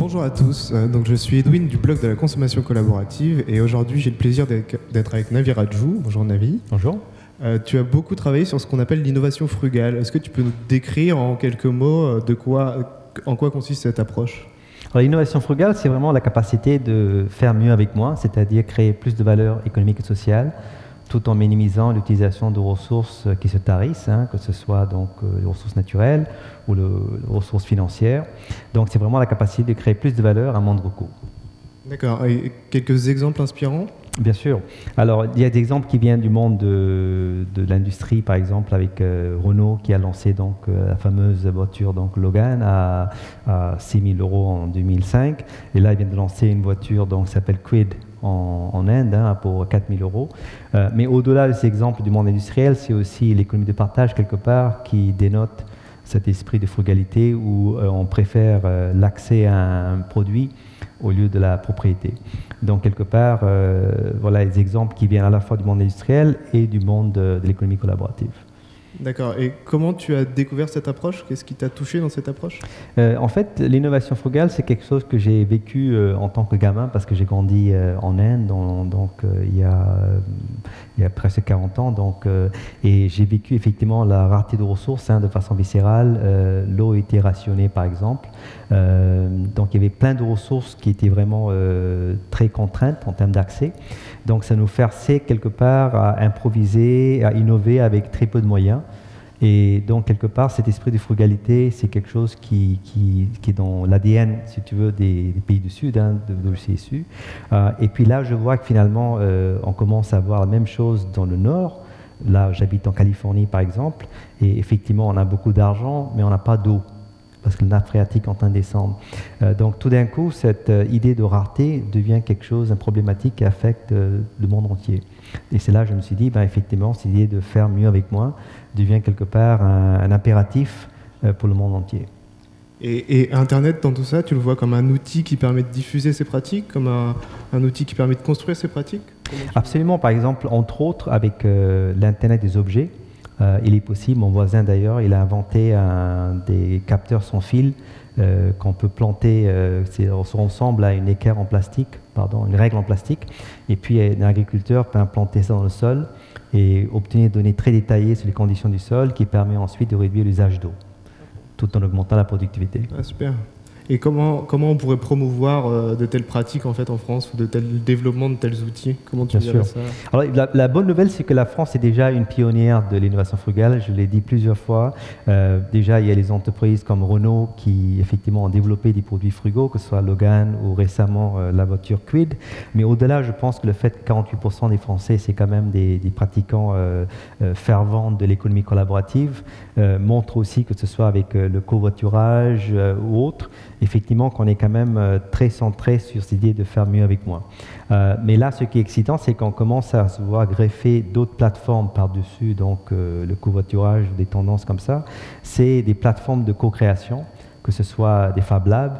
Bonjour à tous, donc je suis Edwin du blog de la consommation collaborative et aujourd'hui j'ai le plaisir d'être avec Navi Rajou. Bonjour Navi. Bonjour. Tu as beaucoup travaillé sur ce qu'on appelle l'innovation frugale. Est-ce que tu peux nous décrire en quelques mots en quoi consiste cette approche ? Alors, l'innovation frugale, c'est vraiment la capacité de faire mieux avec moins, c'est-à-dire créer plus de valeur économique et sociale, tout en minimisant l'utilisation de ressources qui se tarissent, que ce soit donc les ressources naturelles ou les ressources financières. Donc c'est vraiment la capacité de créer plus de valeur à moindre coût. D'accord. Et quelques exemples inspirants ? Bien sûr. Alors, il y a des exemples qui viennent du monde de l'industrie, par exemple, avec Renault qui a lancé donc, la fameuse voiture donc, Logan à 6 000 € en 2005. Et là, ils viennent de lancer une voiture qui s'appelle Kwid en Inde pour 4 000 €. Mais au-delà de ces exemples du monde industriel, c'est aussi l'économie de partage, quelque part, qui dénote cet esprit de frugalité où on préfère l'accès à un produit au lieu de la propriété. Donc, quelque part, voilà les exemples qui viennent à la fois du monde industriel et du monde de l'économie collaborative. D'accord. Et comment tu as découvert cette approche ? Qu'est-ce qui t'a touché dans cette approche ? En fait, l'innovation frugale, c'est quelque chose que j'ai vécu en tant que gamin parce que j'ai grandi en Inde, il y a presque 40 ans. Et j'ai vécu effectivement la rareté de ressources de façon viscérale. L'eau était rationnée, par exemple. Donc, il y avait plein de ressources qui étaient vraiment très contraintes en termes d'accès. Donc, ça nous forçait quelque part à improviser, à innover avec très peu de moyens. Et donc, quelque part, cet esprit de frugalité, c'est quelque chose qui est dans l'ADN, si tu veux, des pays du Sud, d'où je suis issu. Et puis là, je vois que finalement, on commence à voir la même chose dans le Nord. Là, j'habite en Californie, par exemple, et effectivement, on a beaucoup d'argent, mais on n'a pas d'eau, parce que le nappe phréatique est en train de descendre. Donc, tout d'un coup, cette idée de rareté devient quelque chose, une problématique qui affecte le monde entier. Et c'est là que je me suis dit, effectivement, cette idée de faire mieux avec moins devient quelque part un impératif pour le monde entier. Et Internet, dans tout ça, tu le vois comme un outil qui permet de diffuser ces pratiques, comme un outil qui permet de construire ces pratiques ? Absolument. Par exemple, entre autres, avec l'Internet des objets, il est possible, mon voisin d'ailleurs, il a inventé des capteurs sans fil qu'on peut planter ensemble à une équerre en plastique, une règle en plastique, et puis un agriculteur peut implanter ça dans le sol et obtenir des données très détaillées sur les conditions du sol qui permet ensuite de réduire l'usage d'eau, tout en augmentant la productivité. Ah, super. Et comment on pourrait promouvoir de telles pratiques en France ou de tels développements de tels outils ? Comment tu dirais ça ? Alors, la bonne nouvelle, c'est que la France est déjà une pionnière de l'innovation frugale. Je l'ai dit plusieurs fois. Déjà, il y a les entreprises comme Renault qui effectivement ont développé des produits frugaux, que ce soit Logan ou récemment la voiture Kwid. Mais au-delà, je pense que le fait que 48% des Français, c'est quand même des pratiquants fervents de l'économie collaborative, montre aussi que ce soit avec le covoiturage ou autre, effectivement qu'on est quand même très centré sur cette idée de faire mieux avec moins. Mais là, ce qui est excitant, c'est qu'on commence à se voir greffer d'autres plateformes par-dessus, donc le covoiturage, des tendances comme ça. C'est des plateformes de co-création, que ce soit des Fab Labs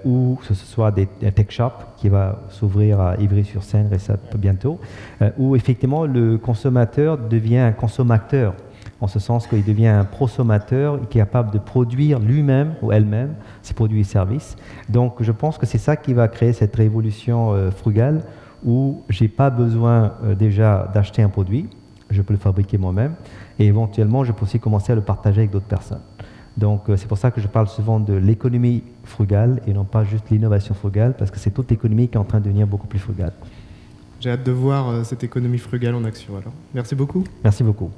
ou que ce soit des Tech Shops qui va s'ouvrir à Ivry-sur-Seine bientôt, où effectivement le consommateur devient un consommateur, en ce sens qu'il devient un prosommateur qui est capable de produire lui-même ou elle-même ses produits et services. Donc je pense que c'est ça qui va créer cette révolution frugale où je n'ai pas besoin déjà d'acheter un produit, je peux le fabriquer moi-même et éventuellement je peux aussi commencer à le partager avec d'autres personnes. Donc c'est pour ça que je parle souvent de l'économie frugale et non pas juste l'innovation frugale, parce que c'est toute l'économie qui est en train de devenir beaucoup plus frugale. J'ai hâte de voir cette économie frugale en action alors. Merci beaucoup. Merci beaucoup.